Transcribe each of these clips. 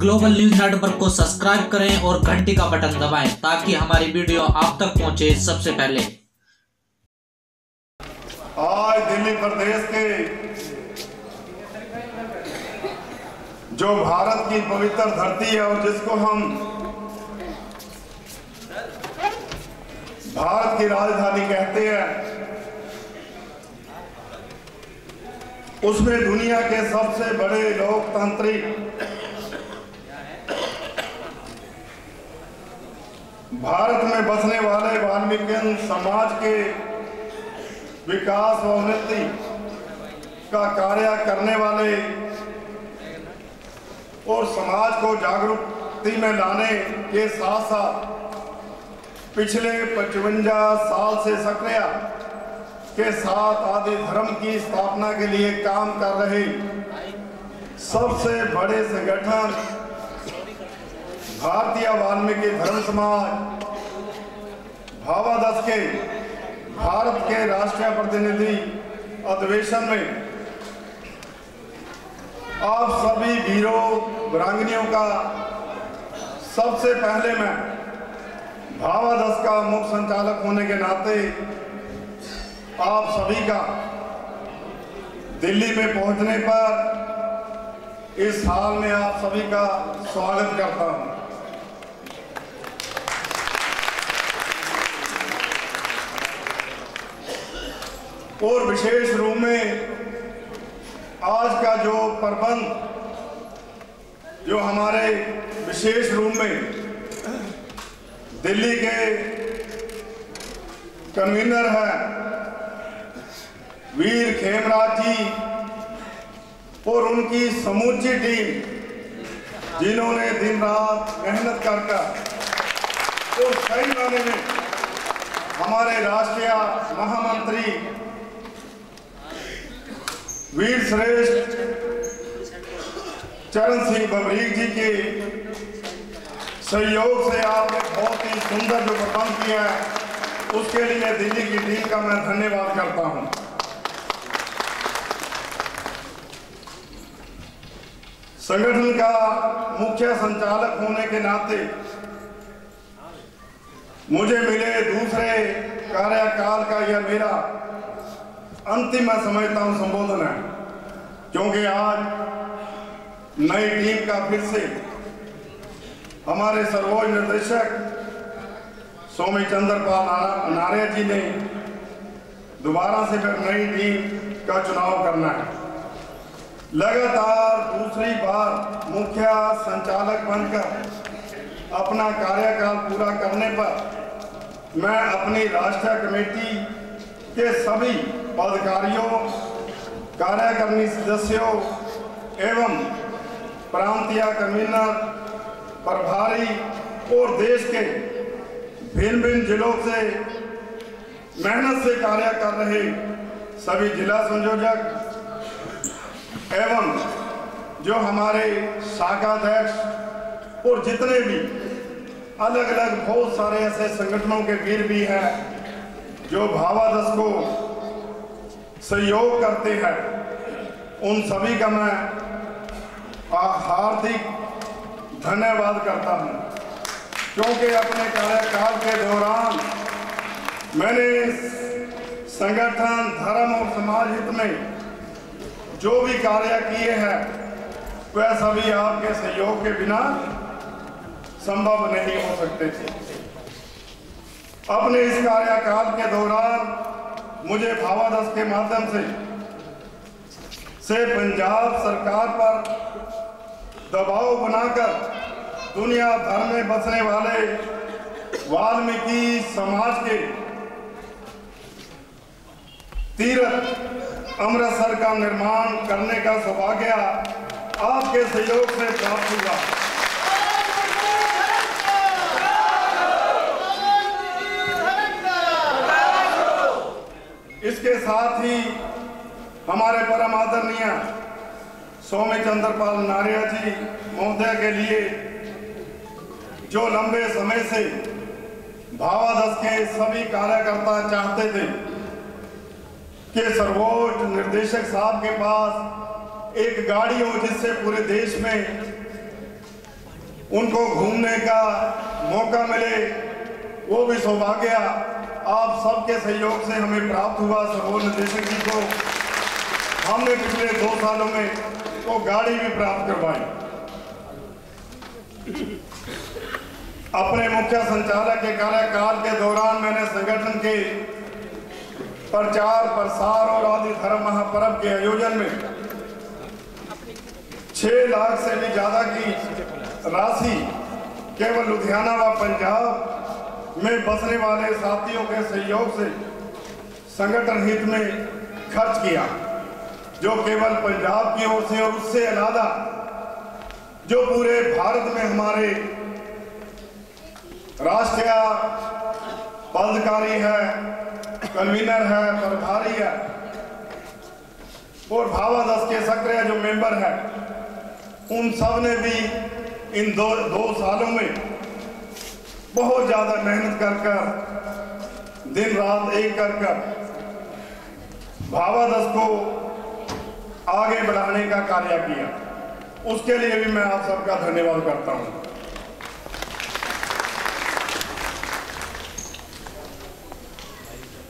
Global news network को subscribe करें और घंटी का बटन दबाएं ताकि हमारी वीडियो आप तक पहुंचे सबसे पहले। आज दिल्ली प्रदेश के जो भारत की पवित्र धरती है और जिसको हम भारत की राजधानी कहते हैं, उसमें दुनिया के सबसे बड़े लोकतांत्रिक भारत में बसने वाले वाल्मीकि समाज के विकास व उन्नति का कार्य करने वाले और समाज को जागरूकता में लाने के साथ साथ पिछले 55 साल से सक्रिय के साथ आदि धर्म की स्थापना के लिए काम कर रहे सबसे बड़े संगठन भारतीय वाल्मीकि धर्म समाज भावादश के भारत के राष्ट्रीय प्रतिनिधि अधिवेशन में आप सभी वीरों वीरांगनाओं का सबसे पहले मैं भावादश का मुख्य संचालक होने के नाते आप सभी का दिल्ली में पहुंचने पर इस हाल में आप सभी का स्वागत करता हूं। और विशेष रूप में आज का जो प्रबंध जो हमारे विशेष रूप में दिल्ली के कन्वीनर हैं वीर खेमराज जी और उनकी समूची टीम जिन्होंने दिन रात मेहनत कर और सही मायने में हमारे राष्ट्रीय महामंत्री वीर श्रेष्ठ चरण सिंह बबरीक जी के सहयोग से आपने बहुत ही सुंदर जो प्रबंध किया है उसके लिए दिल्ली की टीम का मैं धन्यवाद करता हूं। संगठन का मुख्य संचालक होने के नाते मुझे मिले दूसरे कार्यकाल का यह मेरा अंतिम मैं समझता हूं संबोधन है, क्योंकि आज नई टीम का फिर से हमारे सर्वोच्च निर्देशक स्वामी चंद्रपाल नार्य जी ने दोबारा से फिर नई टीम का चुनाव करना है। लगातार दूसरी बार मुख्य संचालक बनकर अपना कार्यकाल पूरा करने पर मैं अपनी राष्ट्रीय कमेटी के सभी पदाधिकारियों कार्यकारिणी सदस्यों एवं प्रांतीय कन्वीनर प्रभारी और देश के भिन्न भिन्न जिलों से मेहनत से कार्य कर रहे सभी जिला संयोजक एवं जो हमारे शाखाध्यक्ष और जितने भी अलग अलग बहुत सारे ऐसे संगठनों के वीर भी हैं जो भावादश को सहयोग करते हैं, उन सभी का मैं हार्दिक धन्यवाद करता हूं, क्योंकि अपने कार्यकाल के दौरान मैंने संगठन धर्म और समाज हित में जो भी कार्य किए हैं वह सभी आपके सहयोग के बिना संभव नहीं हो सकते थे। अपने इस कार्यकाल के दौरान मुझे भावादश के माध्यम से पंजाब सरकार पर दबाव बनाकर दुनिया भर में बसने वाले वाल्मीकि समाज के तीर्थ अमृतसर का निर्माण करने का सौभाग्य आपके सहयोग से प्राप्त हुआ। इसके साथ ही हमारे परम आदरणीय स्वामी चंद्रपाल नार्य जी महोदय के लिए जो लंबे समय से भावादश के सभी कार्यकर्ता चाहते थे कि सर्वोच्च निर्देशक साहब के पास एक गाड़ी हो जिससे पूरे देश में उनको घूमने का मौका मिले, वो भी सौभाग्य आप सबके सहयोग से हमें प्राप्त हुआ। सर्वोच्च निदेशक जी को हमने पिछले 2 सालों में वो गाड़ी भी प्राप्त करवाई। अपने मुख्य संचालक के कार्यकाल के दौरान मैंने संगठन के प्रचार प्रसार और आदि धर्म महापर्व के आयोजन में 6 लाख से भी ज्यादा की राशि केवल लुधियाना व पंजाब में बसने वाले साथियों के सहयोग से संगठन हित में खर्च किया, जो केवल पंजाब की ओर से और उससे अलावा जो पूरे भारत में हमारे राष्ट्रीय पदाधिकारी है, कन्वीनर है, प्रभारी है और भावादस के सक्रिय जो मेंबर है, उन सब ने भी इन दो सालों में बहुत ज्यादा मेहनत कर दिन रात एक कर भावादस को आगे बढ़ाने का कार्य किया। उसके लिए भी मैं आप सबका धन्यवाद करता हूं।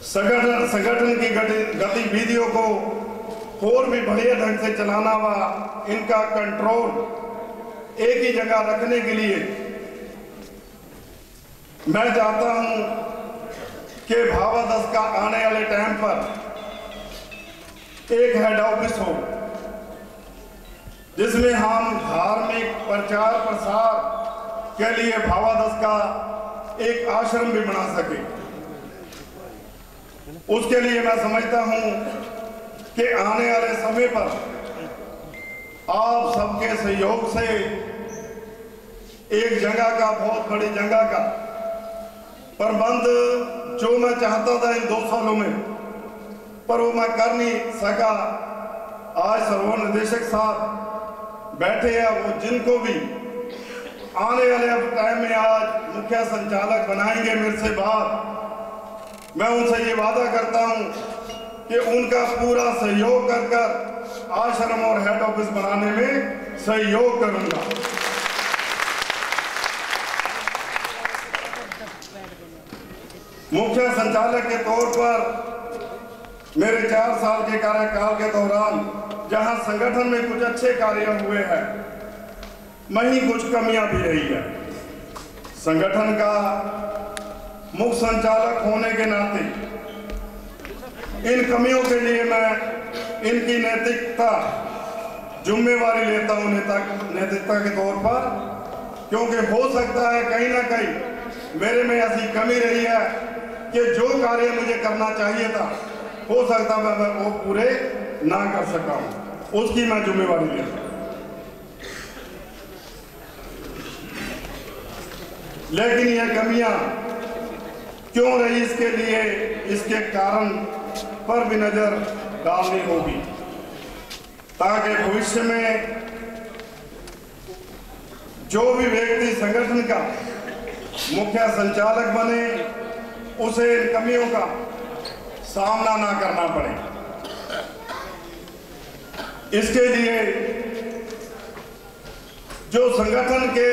संगठन की गतिविधियों को और भी बढ़िया ढंग से चलाना व इनका कंट्रोल एक ही जगह रखने के लिए मैं चाहता हूं कि भावादस का आने वाले टाइम पर एक हेड ऑफिस हो, जिसमें हम धार्मिक प्रचार प्रसार के लिए भावादस का एक आश्रम भी बना सके। उसके लिए मैं समझता हूं कि आने वाले समय पर आप सबके सहयोग से एक जगह का, बहुत बड़ी जगह का प्रबंध जो मैं चाहता था इन 2 सालों में, पर वो मैं कर नहीं सका। आज सर्वोच्च निदेशक साहब बैठे हैं, वो जिनको भी आने वाले टाइम में आज मुख्य संचालक बनाएंगे मेरे से बाद, मैं उनसे ये वादा करता हूं कि उनका पूरा सहयोग कर आश्रम और हेड ऑफिस बनाने में सहयोग करूंगा। मुख्य संचालक के तौर पर मेरे 4 साल के कार्यकाल के दौरान जहां संगठन में कुछ अच्छे कार्य हुए हैं, वहीं कुछ कमियां भी रही है। संगठन का मुख्य संचालक होने के नाते इन कमियों के लिए मैं इनकी नैतिकता जिम्मेवारी लेता हूं नैतिकता के तौर पर, क्योंकि हो सकता है कहीं ना कहीं मेरे में ऐसी कमी रही है कि जो कार्य मुझे करना चाहिए था, हो सकता है मैं वो पूरे ना कर सका हूं, उसकी मैं जिम्मेवारी लेता हूं। लेकिन यह कमियां क्यों रही, इसके लिए इसके कारण पर भी नजर डालनी होगी, ताकि भविष्य में जो भी व्यक्ति संगठन का मुख्य संचालक बने, उसे इन कमियों का सामना ना करना पड़े। इसके लिए जो संगठन के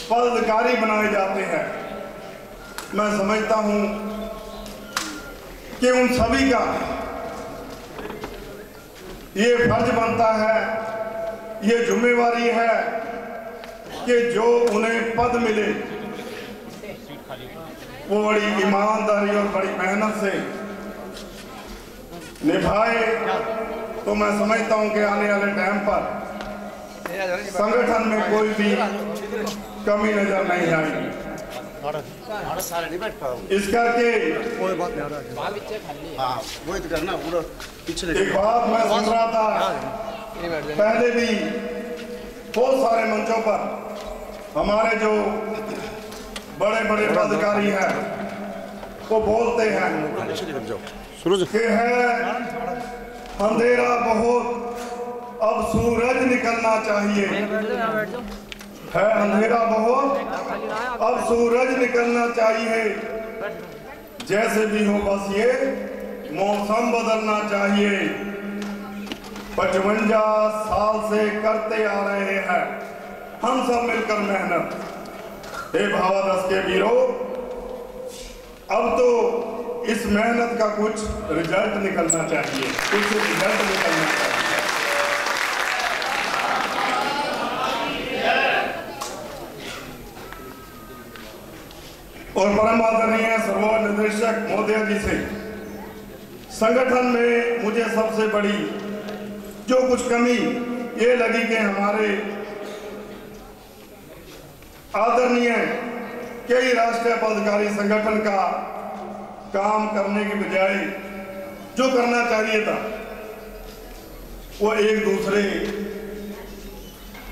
पदाधिकारी बनाए जाते हैं, मैं समझता हूं कि उन सभी का ये फर्ज बनता है, ये जिम्मेवारी है कि जो उन्हें पद मिले वो बड़ी ईमानदारी और बड़ी मेहनत से निभाए। तो मैं समझता हूं कि आने वाले टाइम पर संगठन में कोई भी कमी नजर नहीं आएगी। इस करके एक बात मैं सुन रहा था, पहले भी बहुत सारे मंचों पर हमारे जो बड़े बड़े पदाधिकारी हैं वो बोलते हैं कि है अंधेरा बहुत, अब सूरज निकलना चाहिए, है अंधेरा बहुत, अब सूरज निकलना चाहिए, जैसे भी हो बस ये मौसम बदलना चाहिए। 55 साल से करते आ रहे हैं, हम सब मिलकर मेहनत। हे भावादस के वीरों, अब तो इस मेहनत का कुछ रिजल्ट निकलना चाहिए, कुछ रिजल्ट निकलना चाहिए। और परम आदरणीय सर्वोच्च निदेशक महोदय जी से संगठन में मुझे सबसे बड़ी जो कुछ कमी ये लगी कि हमारे आदरणीय कई राष्ट्रीय पदाधिकारी संगठन का काम करने की बजाय जो करना चाहिए था वो एक दूसरे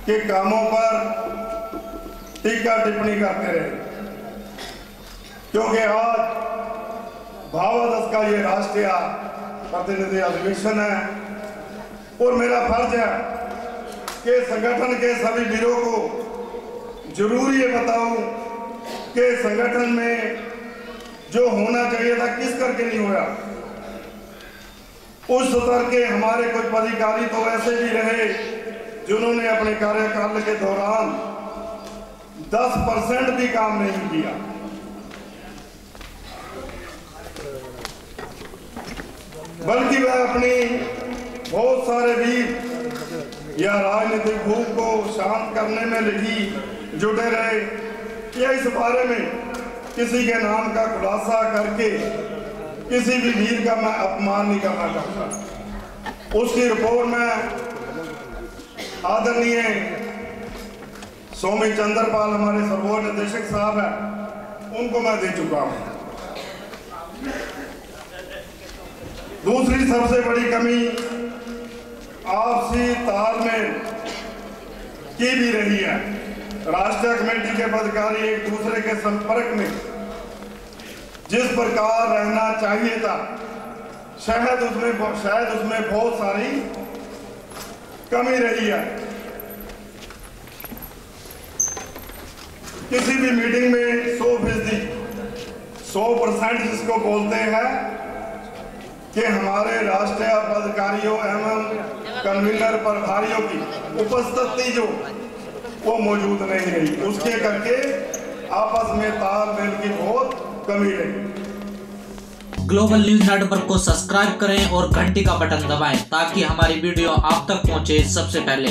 के कामों पर टीका टिप्पणी करते रहे, क्योंकि आज भावादस का ये राष्ट्रीय प्रतिनिधि अधिवेशन है और मेरा फर्ज है कि संगठन के सभी वीरों को जरूर ये बताऊं कि संगठन में जो होना चाहिए था किस करके नहीं हुआ। उस स्तर के हमारे कुछ पदाधिकारी तो ऐसे भी रहे जिन्होंने अपने कार्यकाल के दौरान 10% भी काम नहीं किया। बल्कि वह अपनी बहुत सारे वीर या राजनीतिक भूख को शांत करने में जुटे रहे या इस बारे में किसी के नाम का खुलासा करके किसी भी वीर का मैं अपमान नहीं करना चाहता। उसकी रिपोर्ट में आदरणीय सौम्य चंद्रपाल हमारे सर्वोच्च निदेशक साहब हैं, उनको मैं दे चुका हूं। दूसरी सबसे बड़ी कमी आपसी तालमेल की भी रही है। राष्ट्रीय कमेटी के पदाधिकारी एक दूसरे के संपर्क में जिस प्रकार रहना चाहिए था शायद उसमें बहुत सारी कमी रही है। किसी भी मीटिंग में 100% जिसको बोलते हैं कि हमारे राष्ट्रीय पदाधिकारियों एवं कन्वीनर प्रभारियों की उपस्थिति जो वो मौजूद नहीं रही, उसके करके आपस में तालमेल की बहुत कमी रही। ग्लोबल न्यूज नेटवर्क को सब्सक्राइब करें और घंटी का बटन दबाएं ताकि हमारी वीडियो आप तक पहुंचे सबसे पहले।